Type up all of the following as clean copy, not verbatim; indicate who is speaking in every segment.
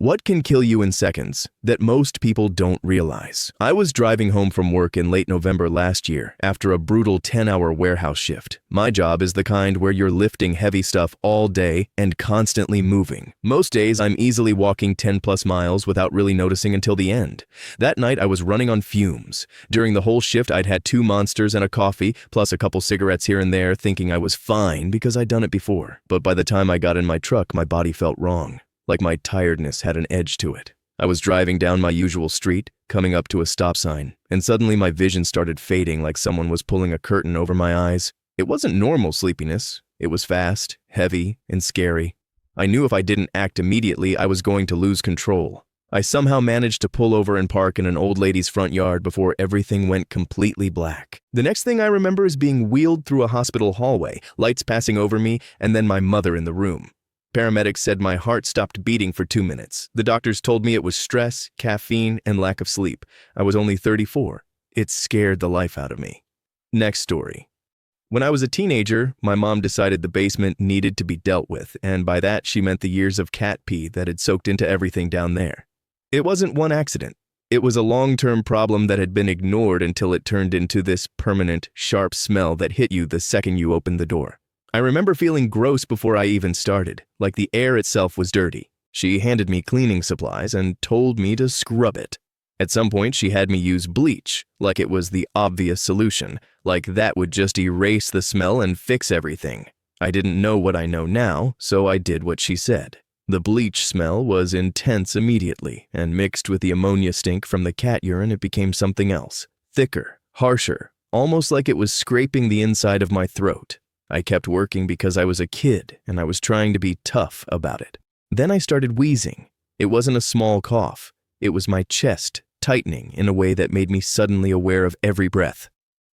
Speaker 1: What can kill you in seconds that most people don't realize? I was driving home from work in late November last year after a brutal 10-hour warehouse shift. My job is the kind where you're lifting heavy stuff all day and constantly moving. Most days I'm easily walking 10 plus miles without really noticing until the end. That night I was running on fumes. During the whole shift I'd had 2 Monsters and a coffee, plus a couple cigarettes here and there, thinking I was fine because I'd done it before. But by the time I got in my truck, my body felt wrong. Like my tiredness had an edge to it. I was driving down my usual street, coming up to a stop sign, and suddenly my vision started fading like someone was pulling a curtain over my eyes. It wasn't normal sleepiness. It was fast, heavy, and scary. I knew if I didn't act immediately, I was going to lose control. I somehow managed to pull over and park in an old lady's front yard before everything went completely black. The next thing I remember is being wheeled through a hospital hallway, lights passing over me, and then my mother in the room. Paramedics said my heart stopped beating for 2 minutes. The doctors told me it was stress, caffeine, and lack of sleep. I was only 34. It scared the life out of me. Next story. When I was a teenager, my mom decided the basement needed to be dealt with, and by that she meant the years of cat pee that had soaked into everything down there. It wasn't one accident. It was a long-term problem that had been ignored until it turned into this permanent, sharp smell that hit you the second you opened the door. I remember feeling gross before I even started, like the air itself was dirty. She handed me cleaning supplies and told me to scrub it. At some point, she had me use bleach, like it was the obvious solution, like that would just erase the smell and fix everything. I didn't know what I know now, so I did what she said. The bleach smell was intense immediately, and mixed with the ammonia stink from the cat urine, it became something else. Thicker, harsher, almost like it was scraping the inside of my throat. I kept working because I was a kid and I was trying to be tough about it. Then I started wheezing. It wasn't a small cough. It was my chest tightening in a way that made me suddenly aware of every breath.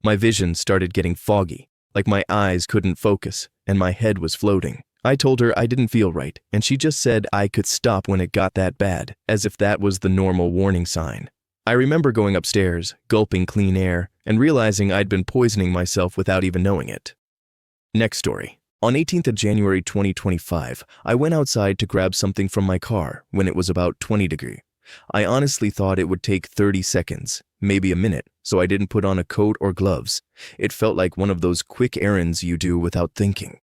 Speaker 1: My vision started getting foggy, like my eyes couldn't focus and my head was floating. I told her I didn't feel right, and she just said I could stop when it got that bad, as if that was the normal warning sign. I remember going upstairs, gulping clean air, and realizing I'd been poisoning myself without even knowing it. Next story. On 18th of January 2025, I went outside to grab something from my car when it was about 20 degrees. I honestly thought it would take 30 seconds, maybe a minute, so I didn't put on a coat or gloves. It felt like one of those quick errands you do without thinking.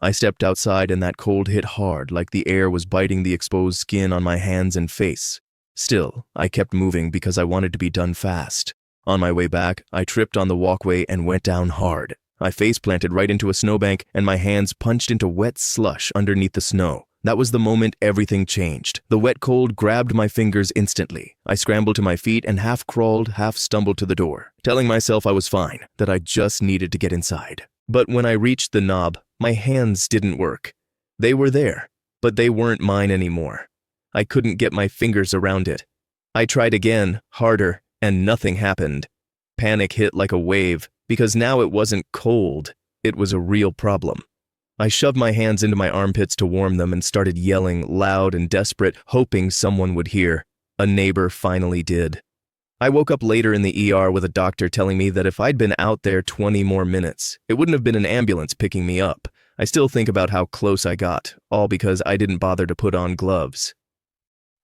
Speaker 1: I stepped outside and that cold hit hard, like the air was biting the exposed skin on my hands and face. Still, I kept moving because I wanted to be done fast. On my way back, I tripped on the walkway and went down hard. I face-planted right into a snowbank and my hands punched into wet slush underneath the snow. That was the moment everything changed. The wet cold grabbed my fingers instantly. I scrambled to my feet and half crawled, half stumbled to the door, telling myself I was fine, that I just needed to get inside. But when I reached the knob, my hands didn't work. They were there, but they weren't mine anymore. I couldn't get my fingers around it. I tried again, harder, and nothing happened. Panic hit like a wave, because now it wasn't cold, it was a real problem. I shoved my hands into my armpits to warm them and started yelling, loud and desperate, hoping someone would hear. A neighbor finally did. I woke up later in the ER with a doctor telling me that if I'd been out there 20 more minutes, it wouldn't have been an ambulance picking me up. I still think about how close I got, all because I didn't bother to put on gloves.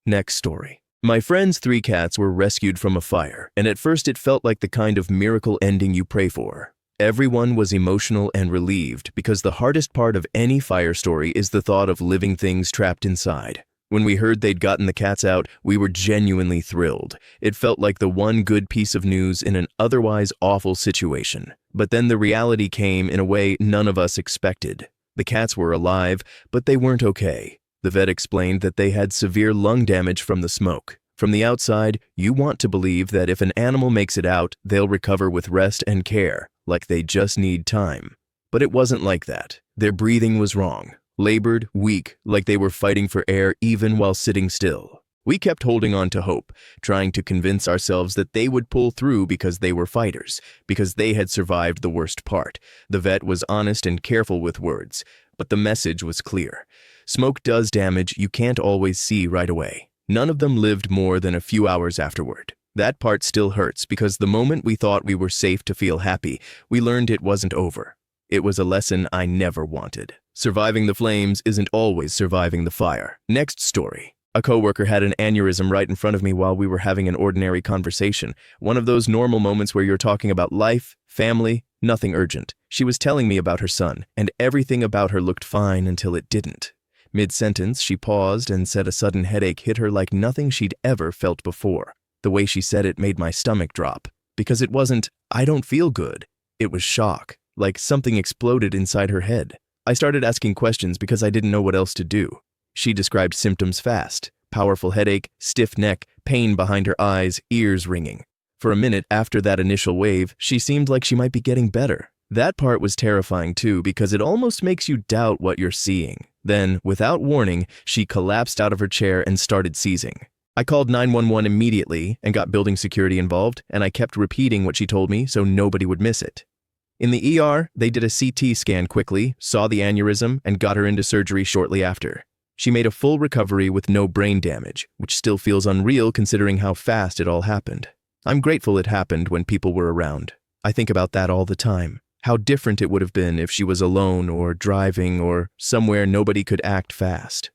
Speaker 1: Next story. My friend's 3 cats were rescued from a fire, and at first it felt like the kind of miracle ending you pray for. Everyone was emotional and relieved because the hardest part of any fire story is the thought of living things trapped inside. When we heard they'd gotten the cats out, we were genuinely thrilled. It felt like the one good piece of news in an otherwise awful situation. But then the reality came in a way none of us expected. The cats were alive, but they weren't okay. The vet explained that they had severe lung damage from the smoke. From the outside, you want to believe that if an animal makes it out, they'll recover with rest and care, like they just need time. But it wasn't like that. Their breathing was wrong. Labored, weak, like they were fighting for air even while sitting still. We kept holding on to hope, trying to convince ourselves that they would pull through because they were fighters, because they had survived the worst part. The vet was honest and careful with words, but the message was clear. Smoke does damage you can't always see right away. None of them lived more than a few hours afterward. That part still hurts because the moment we thought we were safe to feel happy, we learned it wasn't over. It was a lesson I never wanted. Surviving the flames isn't always surviving the fire. Next story. A coworker had an aneurysm right in front of me while we were having an ordinary conversation. One of those normal moments where you're talking about life, family, nothing urgent. She was telling me about her son, and everything about her looked fine until it didn't. Mid-sentence, she paused and said a sudden headache hit her like nothing she'd ever felt before. The way she said it made my stomach drop. Because it wasn't, "I don't feel good." It was shock, like something exploded inside her head. I started asking questions because I didn't know what else to do. She described symptoms fast: powerful headache, stiff neck, pain behind her eyes, ears ringing. For a minute after that initial wave, she seemed like she might be getting better. That part was terrifying too because it almost makes you doubt what you're seeing. Then, without warning, she collapsed out of her chair and started seizing. I called 911 immediately and got building security involved, and I kept repeating what she told me so nobody would miss it. In the ER, they did a CT scan quickly, saw the aneurysm, and got her into surgery shortly after. She made a full recovery with no brain damage, which still feels unreal considering how fast it all happened. I'm grateful it happened when people were around. I think about that all the time. How different it would have been if she was alone or driving or somewhere nobody could act fast.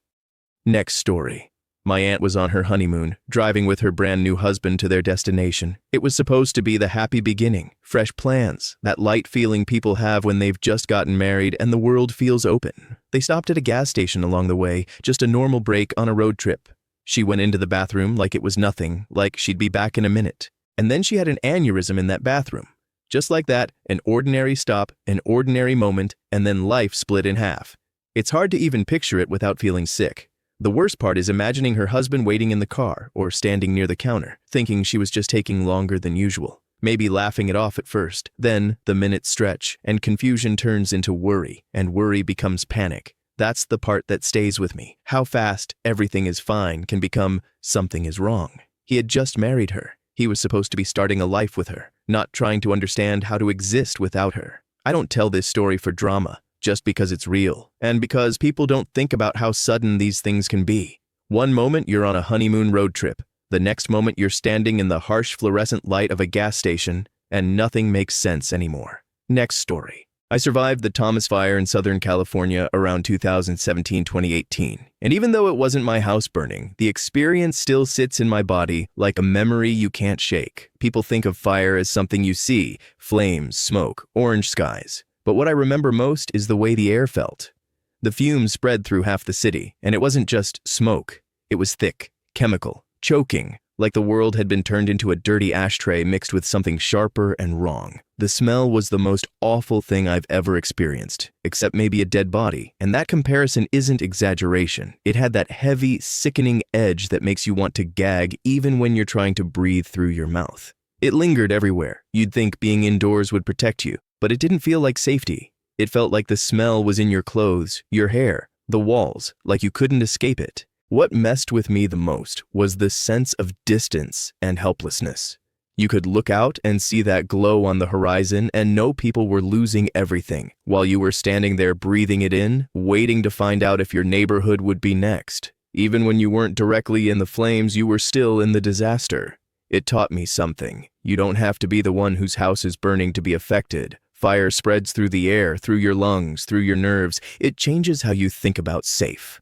Speaker 1: Next story. My aunt was on her honeymoon, driving with her brand new husband to their destination. It was supposed to be the happy beginning, fresh plans, that light feeling people have when they've just gotten married and the world feels open. They stopped at a gas station along the way, just a normal break on a road trip. She went into the bathroom like it was nothing, like she'd be back in a minute. And then she had an aneurysm in that bathroom. Just like that, an ordinary stop, an ordinary moment, and then life split in half. It's hard to even picture it without feeling sick. The worst part is imagining her husband waiting in the car or standing near the counter, thinking she was just taking longer than usual. Maybe laughing it off at first. Then the minutes stretch, and confusion turns into worry, and worry becomes panic. That's the part that stays with me. How fast everything is fine can become something is wrong. He had just married her. He was supposed to be starting a life with her, not trying to understand how to exist without her. I don't tell this story for drama, just because it's real, and because people don't think about how sudden these things can be. One moment you're on a honeymoon road trip, the next moment you're standing in the harsh fluorescent light of a gas station, and nothing makes sense anymore. Next story. I survived the Thomas Fire in Southern California around 2017-2018, and even though it wasn't my house burning, the experience still sits in my body like a memory you can't shake. People think of fire as something you see: flames, smoke, orange skies. But what I remember most is the way the air felt. The fumes spread through half the city, and it wasn't just smoke. It was thick, chemical, choking, like the world had been turned into a dirty ashtray mixed with something sharper and wrong. The smell was the most awful thing I've ever experienced, except maybe a dead body, and that comparison isn't exaggeration. It had that heavy, sickening edge that makes you want to gag even when you're trying to breathe through your mouth. It lingered everywhere. You'd think being indoors would protect you, but it didn't feel like safety. It felt like the smell was in your clothes, your hair, the walls, like you couldn't escape it. What messed with me the most was the sense of distance and helplessness. You could look out and see that glow on the horizon and know people were losing everything, while you were standing there breathing it in, waiting to find out if your neighborhood would be next. Even when you weren't directly in the flames, you were still in the disaster. It taught me something. You don't have to be the one whose house is burning to be affected. Fire spreads through the air, through your lungs, through your nerves. It changes how you think about safe.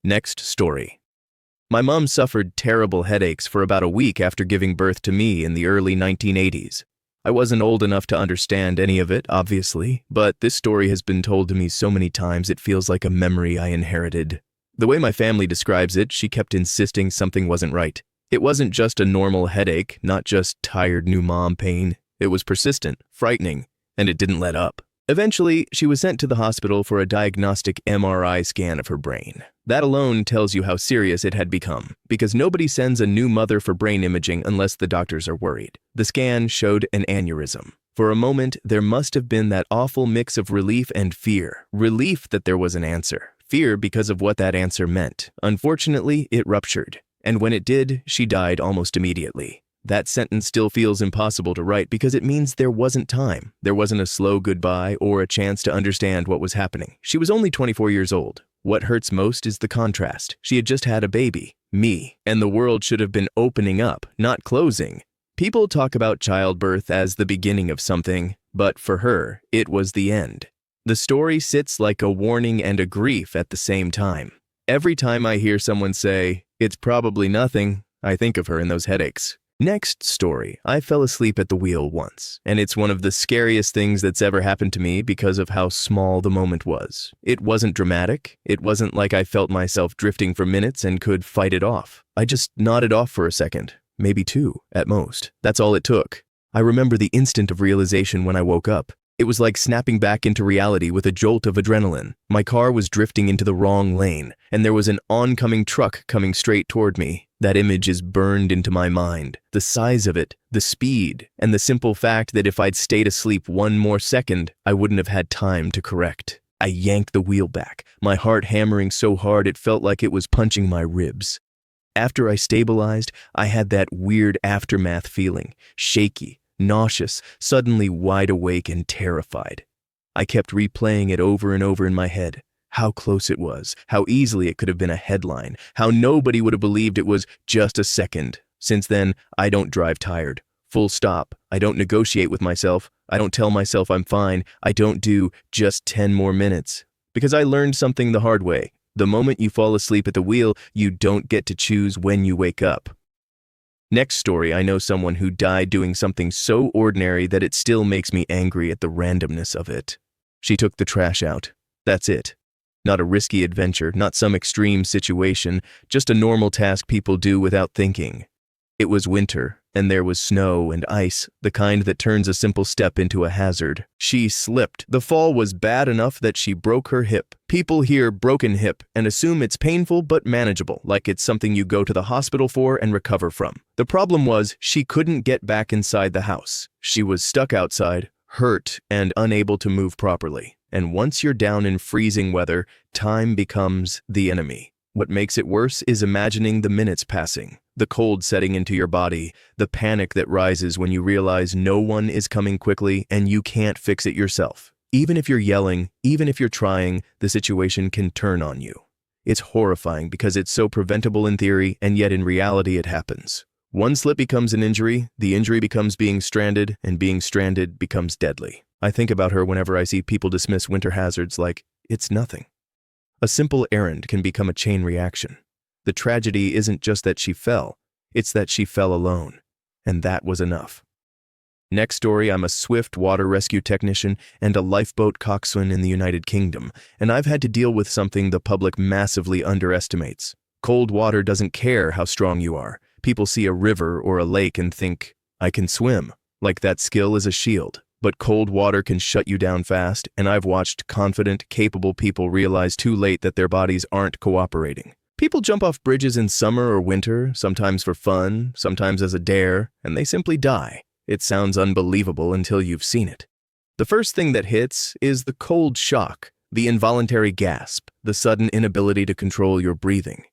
Speaker 1: Next story. My mom suffered terrible headaches for about a week after giving birth to me in the early 1980s. I wasn't old enough to understand any of it, obviously, but this story has been told to me so many times it feels like a memory I inherited. The way my family describes it, she kept insisting something wasn't right. It wasn't just a normal headache, not just tired new mom pain. It was persistent, frightening, and it didn't let up. Eventually, she was sent to the hospital for a diagnostic MRI scan of her brain. That alone tells you how serious it had become, because nobody sends a new mother for brain imaging unless the doctors are worried. The scan showed an aneurysm. For a moment, there must have been that awful mix of relief and fear. Relief that there was an answer. Fear because of what that answer meant. Unfortunately, it ruptured. And when it did, she died almost immediately. That sentence still feels impossible to write because it means there wasn't time. There wasn't a slow goodbye or a chance to understand what was happening. She was only 24 years old. What hurts most is the contrast. She had just had a baby, me, and the world should have been opening up, not closing. People talk about childbirth as the beginning of something, but for her, it was the end. The story sits like a warning and a grief at the same time. Every time I hear someone say, "It's probably nothing," I think of her and those headaches. Next story, I fell asleep at the wheel once, and it's one of the scariest things that's ever happened to me because of how small the moment was. It wasn't dramatic. It wasn't like I felt myself drifting for minutes and could fight it off. I just nodded off for a second, maybe two at most. That's all it took. I remember the instant of realization when I woke up. It was like snapping back into reality with a jolt of adrenaline. My car was drifting into the wrong lane, and there was an oncoming truck coming straight toward me. That image is burned into my mind. The size of it, the speed, and the simple fact that if I'd stayed asleep one more second, I wouldn't have had time to correct. I yanked the wheel back, my heart hammering so hard it felt like it was punching my ribs. After I stabilized, I had that weird aftermath feeling, shaky, nauseous, suddenly wide awake and terrified. I kept replaying it over and over in my head. How close it was, how easily it could have been a headline, how nobody would have believed it was just a second. Since then, I don't drive tired. Full stop. I don't negotiate with myself. I don't tell myself I'm fine. I don't do just 10 more minutes. Because I learned something the hard way. The moment you fall asleep at the wheel, you don't get to choose when you wake up. Next story, I know someone who died doing something so ordinary that it still makes me angry at the randomness of it. She took the trash out. That's it. Not a risky adventure, not some extreme situation, just a normal task people do without thinking. It was winter, and there was snow and ice, the kind that turns a simple step into a hazard. She slipped. The fall was bad enough that she broke her hip. People hear broken hip and assume it's painful but manageable, like it's something you go to the hospital for and recover from. The problem was she couldn't get back inside the house. She was stuck outside, hurt, and unable to move properly. And once you're down in freezing weather, time becomes the enemy. What makes it worse is imagining the minutes passing, the cold setting into your body, the panic that rises when you realize no one is coming quickly and you can't fix it yourself. Even if you're yelling, even if you're trying, the situation can turn on you. It's horrifying because it's so preventable in theory, and yet in reality it happens. One slip becomes an injury, the injury becomes being stranded, and being stranded becomes deadly. I think about her whenever I see people dismiss winter hazards like it's nothing. A simple errand can become a chain reaction. The tragedy isn't just that she fell, it's that she fell alone. And that was enough. Next story, I'm a swift water rescue technician and a lifeboat coxswain in the United Kingdom, and I've had to deal with something the public massively underestimates. Cold water doesn't care how strong you are. People see a river or a lake and think, I can swim, like that skill is a shield. But cold water can shut you down fast, and I've watched confident, capable people realize too late that their bodies aren't cooperating. People jump off bridges in summer or winter, sometimes for fun, sometimes as a dare, and they simply die. It sounds unbelievable until you've seen it. The first thing that hits is the cold shock, the involuntary gasp, the sudden inability to control your breathing.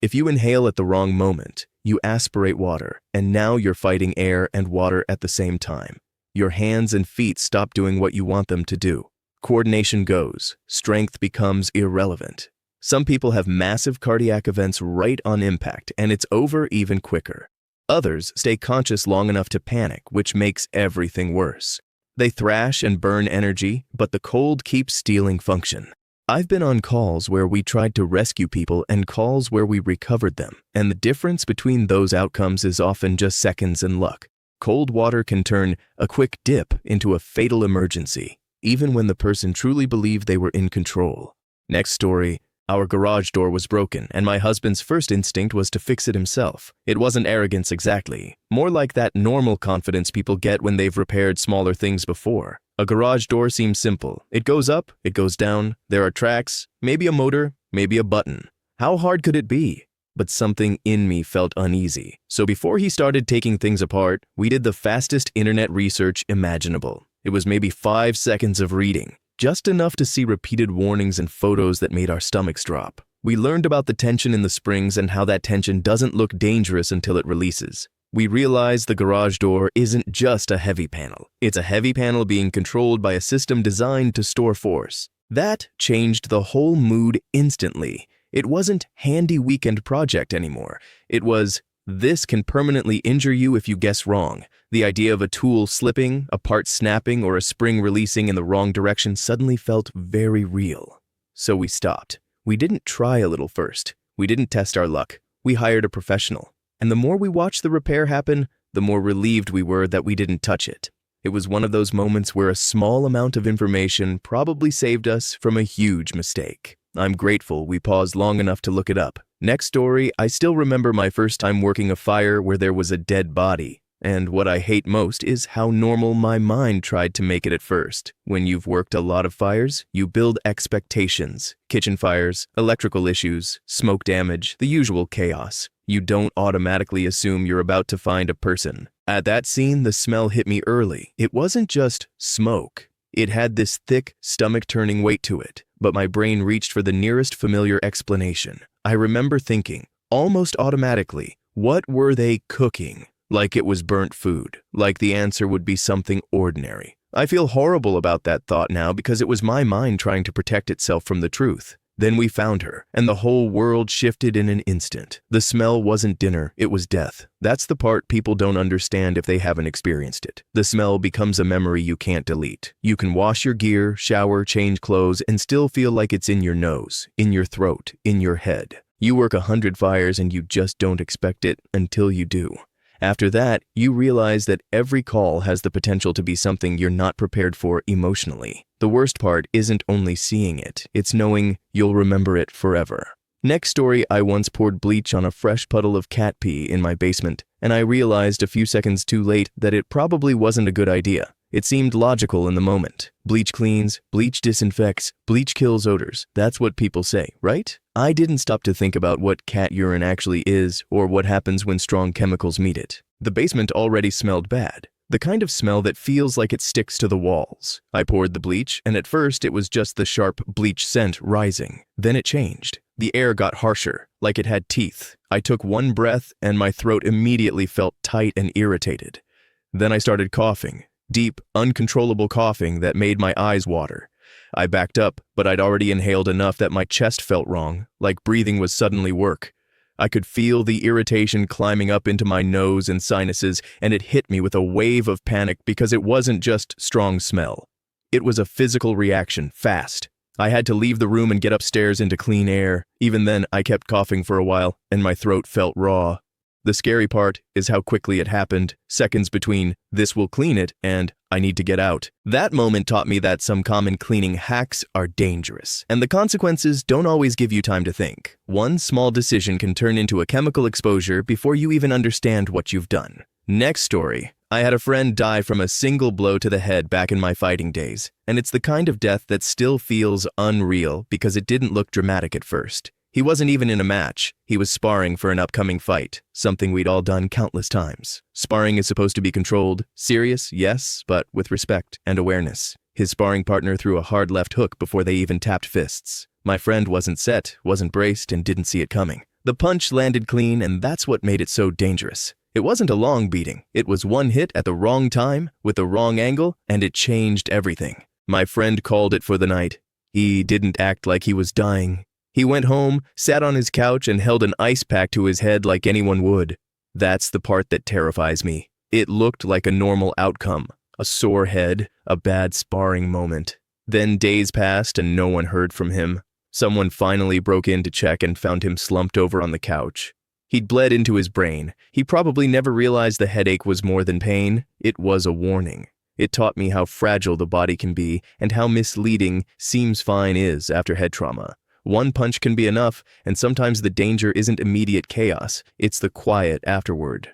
Speaker 1: If you inhale at the wrong moment, you aspirate water, and now you're fighting air and water at the same time. Your hands and feet stop doing what you want them to do. Coordination goes. Strength becomes irrelevant. Some people have massive cardiac events right on impact, and it's over even quicker. Others stay conscious long enough to panic, which makes everything worse. They thrash and burn energy, but the cold keeps stealing function. I've been on calls where we tried to rescue people and calls where we recovered them, and the difference between those outcomes is often just seconds and luck. Cold water can turn a quick dip into a fatal emergency, even when the person truly believed they were in control. Next story, our garage door was broken, and my husband's first instinct was to fix it himself. It wasn't arrogance exactly, more like that normal confidence people get when they've repaired smaller things before. A garage door seems simple. It goes up, it goes down, there are tracks, maybe a motor, maybe a button. How hard could it be? But something in me felt uneasy. So before he started taking things apart, we did the fastest internet research imaginable. It was maybe 5 seconds of reading, just enough to see repeated warnings and photos that made our stomachs drop. We learned about the tension in the springs and how that tension doesn't look dangerous until it releases. We realized the garage door isn't just a heavy panel. It's a heavy panel being controlled by a system designed to store force. That changed the whole mood instantly. It wasn't handy weekend project anymore. It was, this can permanently injure you if you guess wrong. The idea of a tool slipping, a part snapping, or a spring releasing in the wrong direction suddenly felt very real. So we stopped. We didn't try a little first. We didn't test our luck. We hired a professional. And the more we watched the repair happen, the more relieved we were that we didn't touch it. It was one of those moments where a small amount of information probably saved us from a huge mistake. I'm grateful we paused long enough to look it up. Next story, I still remember my first time working a fire where there was a dead body. And what I hate most is how normal my mind tried to make it at first. When you've worked a lot of fires, you build expectations. Kitchen fires, electrical issues, smoke damage, the usual chaos. You don't automatically assume you're about to find a person. At that scene, the smell hit me early. It wasn't just smoke. It had this thick, stomach-turning weight to it. But my brain reached for the nearest familiar explanation. I remember thinking, almost automatically, what were they cooking? Like it was burnt food, like the answer would be something ordinary. I feel horrible about that thought now because it was my mind trying to protect itself from the truth. Then we found her, and the whole world shifted in an instant. The smell wasn't dinner, it was death. That's the part people don't understand if they haven't experienced it. The smell becomes a memory you can't delete. You can wash your gear, shower, change clothes, and still feel like it's in your nose, in your throat, in your head. You work 100 fires and you just don't expect it until you do. After that, you realize that every call has the potential to be something you're not prepared for emotionally. The worst part isn't only seeing it, it's knowing you'll remember it forever. Next story, I once poured bleach on a fresh puddle of cat pee in my basement, and I realized a few seconds too late that it probably wasn't a good idea. It seemed logical in the moment. Bleach cleans, bleach disinfects, bleach kills odors. That's what people say, right? I didn't stop to think about what cat urine actually is or what happens when strong chemicals meet it. The basement already smelled bad. The kind of smell that feels like it sticks to the walls. I poured the bleach, and at first it was just the sharp bleach scent rising. Then it changed. The air got harsher, like it had teeth. I took one breath, and my throat immediately felt tight and irritated. Then I started coughing. Deep, uncontrollable coughing that made my eyes water. I backed up, but I'd already inhaled enough that my chest felt wrong, like breathing was suddenly work. I could feel the irritation climbing up into my nose and sinuses, and it hit me with a wave of panic because it wasn't just strong smell. It was a physical reaction, fast. I had to leave the room and get upstairs into clean air. Even then, I kept coughing for a while, and my throat felt raw. The scary part is how quickly it happened, seconds between "this will clean it" and "I need to get out." That moment taught me that some common cleaning hacks are dangerous, and the consequences don't always give you time to think. One small decision can turn into a chemical exposure before you even understand what you've done. Next story. I had a friend die from a single blow to the head back in my fighting days, and it's the kind of death that still feels unreal because it didn't look dramatic at first. He wasn't even in a match. He was sparring for an upcoming fight, something we'd all done countless times. Sparring is supposed to be controlled, serious, yes, but with respect and awareness. His sparring partner threw a hard left hook before they even tapped fists. My friend wasn't set, wasn't braced, and didn't see it coming. The punch landed clean, and that's what made it so dangerous. It wasn't a long beating. It was one hit at the wrong time, with the wrong angle, and it changed everything. My friend called it for the night. He didn't act like he was dying. He went home, sat on his couch, and held an ice pack to his head like anyone would. That's the part that terrifies me. It looked like a normal outcome, a sore head, a bad sparring moment. Then days passed and no one heard from him. Someone finally broke in to check and found him slumped over on the couch. He'd bled into his brain. He probably never realized the headache was more than pain. It was a warning. It taught me how fragile the body can be and how misleading "seems fine" is after head trauma. One punch can be enough, and sometimes the danger isn't immediate chaos, it's the quiet afterward.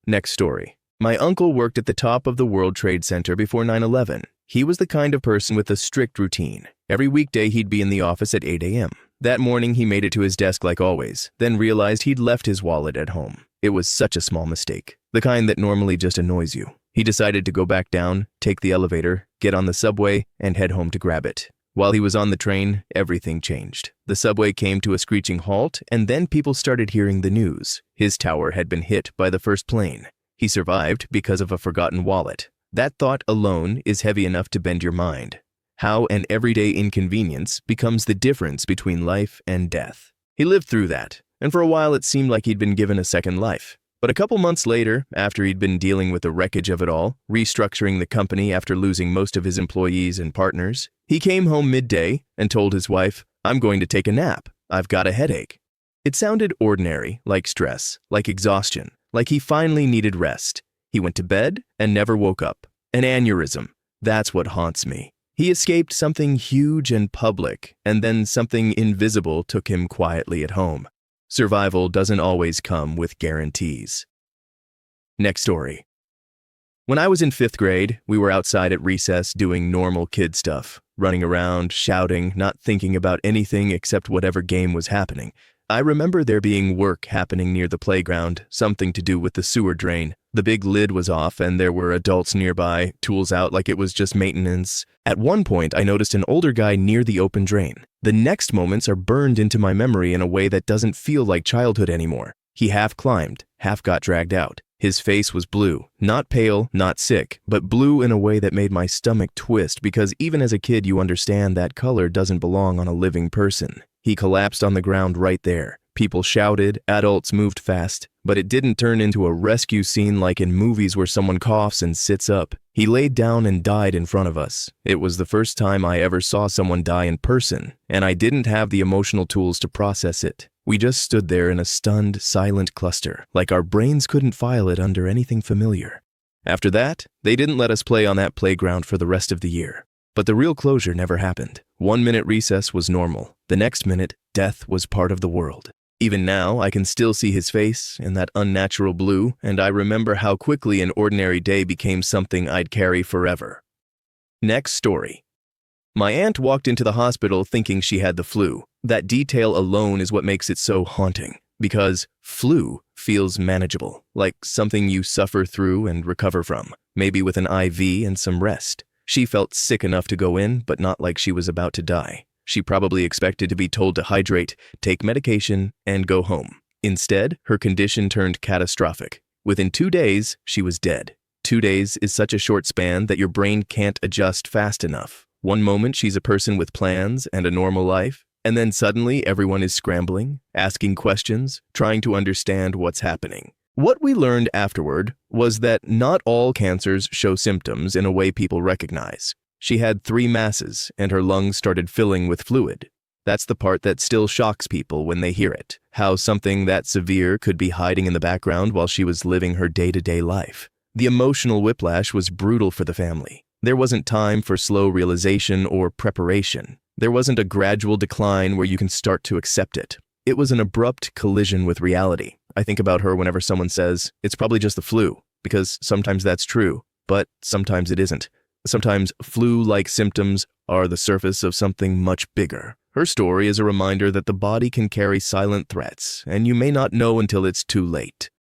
Speaker 1: Next story. My uncle worked at the top of the World Trade Center before 9/11. He was the kind of person with a strict routine. Every weekday he'd be in the office at 8 a.m. That morning he made it to his desk like always, then realized he'd left his wallet at home. It was such a small mistake, the kind that normally just annoys you. He decided to go back down, take the elevator, get on the subway, and head home to grab it. While he was on the train, everything changed. The subway came to a screeching halt, and then people started hearing the news. His tower had been hit by the first plane. He survived because of a forgotten wallet. That thought alone is heavy enough to bend your mind. How an everyday inconvenience becomes the difference between life and death. He lived through that, and for a while it seemed like he'd been given a second life. But a couple months later, after he'd been dealing with the wreckage of it all, restructuring the company after losing most of his employees and partners, he came home midday and told his wife, "I'm going to take a nap." I've got a headache. It sounded ordinary, like stress, like exhaustion, like he finally needed rest. He went to bed and never woke up. An aneurysm. That's what haunts me. He escaped something huge and public, and then something invisible took him quietly at home. Survival doesn't always come with guarantees. Next story. When I was in 5th grade, we were outside at recess doing normal kid stuff, running around, shouting, not thinking about anything except whatever game was happening. I remember there being work happening near the playground, something to do with the sewer drain. The big lid was off and there were adults nearby, tools out like it was just maintenance. At one point, I noticed an older guy near the open drain. The next moments are burned into my memory in a way that doesn't feel like childhood anymore. He half climbed, half got dragged out. His face was blue, not pale, not sick, but blue in a way that made my stomach twist because even as a kid you understand that color doesn't belong on a living person. He collapsed on the ground right there. People shouted, adults moved fast, but it didn't turn into a rescue scene like in movies where someone coughs and sits up. He laid down and died in front of us. It was the first time I ever saw someone die in person, and I didn't have the emotional tools to process it. We just stood there in a stunned, silent cluster, like our brains couldn't file it under anything familiar. After that, they didn't let us play on that playground for the rest of the year. But the real closure never happened. 1 minute recess was normal. The next minute, death was part of the world. Even now, I can still see his face in that unnatural blue, and I remember how quickly an ordinary day became something I'd carry forever. Next story. My aunt walked into the hospital thinking she had the flu. That detail alone is what makes it so haunting, because flu feels manageable, like something you suffer through and recover from, maybe with an IV and some rest. She felt sick enough to go in, but not like she was about to die. She probably expected to be told to hydrate, take medication, and go home. Instead, her condition turned catastrophic. Within 2 days, she was dead. 2 days is such a short span that your brain can't adjust fast enough. One moment she's a person with plans and a normal life, and then suddenly everyone is scrambling, asking questions, trying to understand what's happening. What we learned afterward was that not all cancers show symptoms in a way people recognize. She had 3 masses, and her lungs started filling with fluid. That's the part that still shocks people when they hear it, how something that severe could be hiding in the background while she was living her day-to-day life. The emotional whiplash was brutal for the family. There wasn't time for slow realization or preparation. There wasn't a gradual decline where you can start to accept it. It was an abrupt collision with reality. I think about her whenever someone says, it's probably just the flu, because sometimes that's true, but sometimes it isn't. Sometimes flu-like symptoms are the surface of something much bigger. Her story is a reminder that the body can carry silent threats, and you may not know until it's too late.